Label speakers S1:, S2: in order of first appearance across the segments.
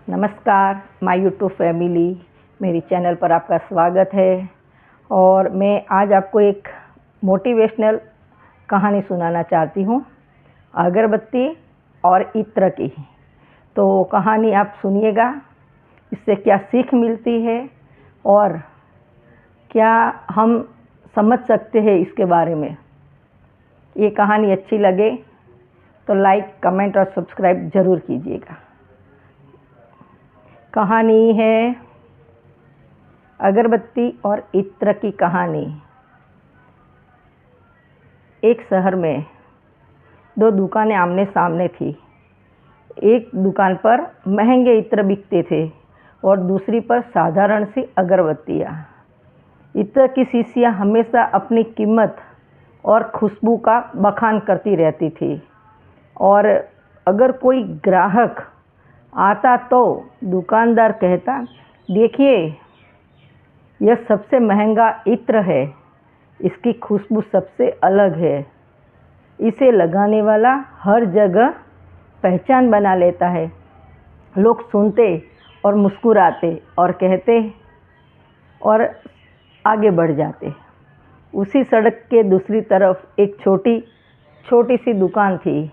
S1: नमस्कार my YouTube family, मेरी channel पर आपका स्वागत है। और मैं आज आपको एक मोटिवेशनल कहानी सुनाना चाहती हूँ, अगरबत्ती और इत्र की। तो कहानी आप सुनिएगा, इससे क्या सीख मिलती है और क्या हम समझ सकते हैं इसके बारे में। ये कहानी अच्छी लगे तो लाइक, कमेंट और सब्सक्राइब ज़रूर कीजिएगा। कहानी है अगरबत्ती और इत्र की कहानी। एक शहर में दो दुकानें आमने सामने थी। एक दुकान पर महंगे इत्र बिकते थे और दूसरी पर साधारण सी अगरबत्तियाँ। इत्र की शीशियाँ हमेशा अपनी कीमत और खुशबू का बखान करती रहती थी, और अगर कोई ग्राहक आता तो दुकानदार कहता, देखिए यह सबसे महंगा इत्र है, इसकी खुशबू सबसे अलग है, इसे लगाने वाला हर जगह पहचान बना लेता है। लोग सुनते और मुस्कुराते और कहते और आगे बढ़ जाते। उसी सड़क के दूसरी तरफ एक छोटी सी दुकान थी।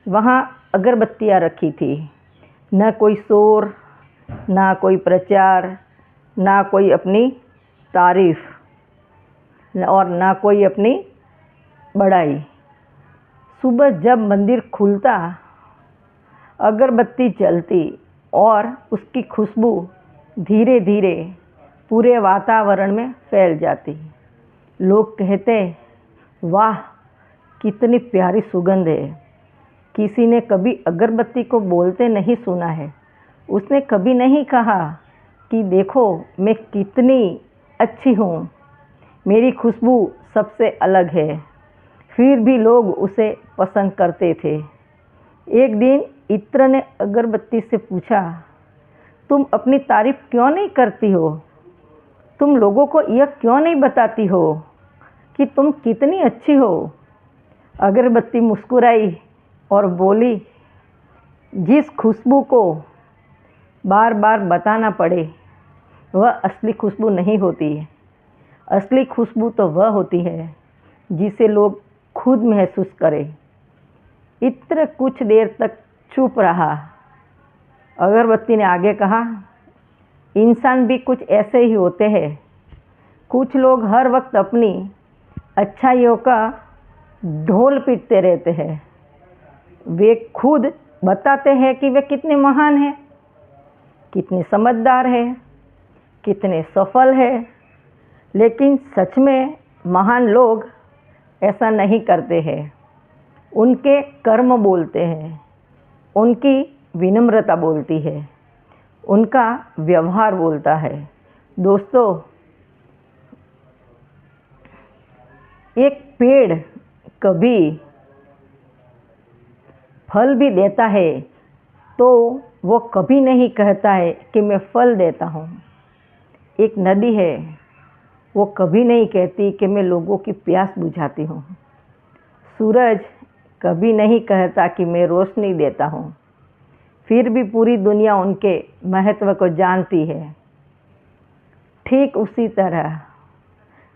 S1: वहाँ अगरबत्तियाँ रखी थी। न कोई शोर, ना कोई प्रचार, ना कोई अपनी तारीफ और ना कोई अपनी बड़ाई। सुबह जब मंदिर खुलता, अगरबत्ती जलती और उसकी खुशबू धीरे धीरे पूरे वातावरण में फैल जाती। लोग कहते, वाह कितनी प्यारी सुगंध है। किसी ने कभी अगरबत्ती को बोलते नहीं सुना है। उसने कभी नहीं कहा कि देखो मैं कितनी अच्छी हूँ, मेरी खुशबू सबसे अलग है। फिर भी लोग उसे पसंद करते थे। एक दिन इत्र ने अगरबत्ती से पूछा, तुम अपनी तारीफ क्यों नहीं करती हो? तुम लोगों को यह क्यों नहीं बताती हो कि तुम कितनी अच्छी हो? अगरबत्ती मुस्कुराई और बोली, जिस खुशबू को बार बार बताना पड़े वह असली खुशबू नहीं होती है। असली खुशबू तो वह होती है जिसे लोग खुद महसूस करें। इत्र कुछ देर तक चुप रहा। अगरबत्ती ने आगे कहा, इंसान भी कुछ ऐसे ही होते हैं। कुछ लोग हर वक्त अपनी अच्छाइयों का ढोल पीटते रहते हैं। वे खुद बताते हैं कि वे कितने महान हैं, कितने समझदार हैं, कितने सफल हैं, लेकिन सच में महान लोग ऐसा नहीं करते हैं। उनके कर्म बोलते हैं, उनकी विनम्रता बोलती है, उनका व्यवहार बोलता है। दोस्तों, एक पेड़ कभी फल भी देता है तो वो कभी नहीं कहता है कि मैं फल देता हूँ। एक नदी है, वो कभी नहीं कहती कि मैं लोगों की प्यास बुझाती हूँ। सूरज कभी नहीं कहता कि मैं रोशनी देता हूँ। फिर भी पूरी दुनिया उनके महत्व को जानती है। ठीक उसी तरह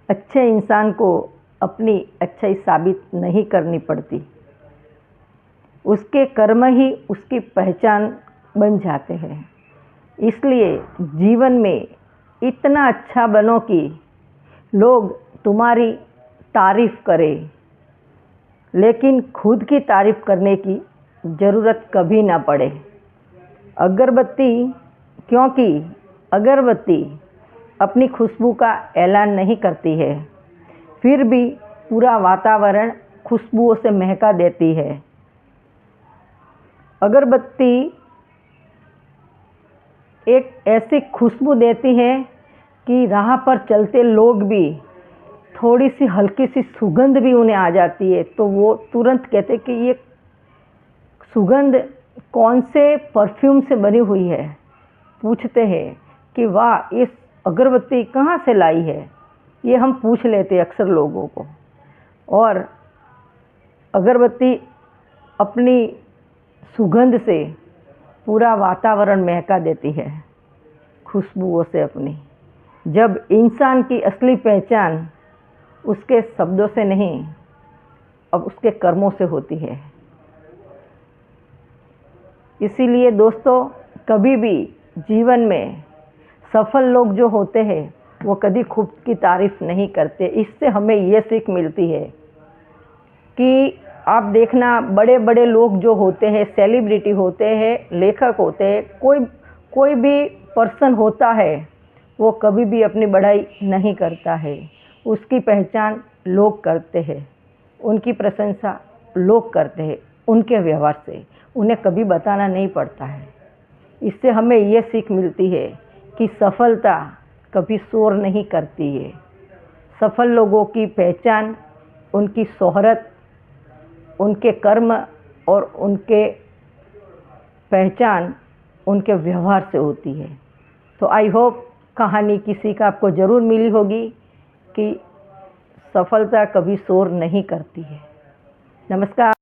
S1: अच्छे इंसान को अपनी अच्छाई साबित नहीं करनी पड़ती। उसके कर्म ही उसकी पहचान बन जाते हैं। इसलिए जीवन में इतना अच्छा बनो कि लोग तुम्हारी तारीफ करें, लेकिन खुद की तारीफ करने की ज़रूरत कभी ना पड़े। क्योंकि अगरबत्ती अपनी खुशबू का ऐलान नहीं करती है, फिर भी पूरा वातावरण खुशबुओं से महका देती है। अगरबत्ती एक ऐसी खुशबू देती है कि राह पर चलते लोग भी थोड़ी सी हल्की सी सुगंध भी उन्हें आ जाती है तो वो तुरंत कहते कि ये सुगंध कौन से परफ्यूम से बनी हुई है। पूछते हैं कि वाह, इस अगरबत्ती कहाँ से लाई है। ये हम पूछ लेते अक्सर लोगों को। और अगरबत्ती अपनी सुगंध से पूरा वातावरण महका देती है खुशबुओं से अपनी। जब इंसान की असली पहचान उसके शब्दों से नहीं, अब उसके कर्मों से होती है। इसीलिए दोस्तों, कभी भी जीवन में सफल लोग जो होते हैं वो कभी खुद की तारीफ नहीं करते। इससे हमें ये सीख मिलती है कि आप देखना, बड़े बड़े लोग जो होते हैं, सेलिब्रिटी होते हैं, लेखक होते हैं, कोई भी पर्सन होता है, वो कभी भी अपनी बड़ाई नहीं करता है। उसकी पहचान लोग करते हैं, उनकी प्रशंसा लोग करते हैं उनके व्यवहार से, उन्हें कभी बताना नहीं पड़ता है। इससे हमें ये सीख मिलती है कि सफलता कभी शोर नहीं करती है। सफल लोगों की पहचान उनकी शोहरत, उनके कर्म और उनके पहचान उनके व्यवहार से होती है। तो आई होप कहानी की सीख आपको ज़रूर मिली होगी कि सफलता कभी शोर नहीं करती है। नमस्कार।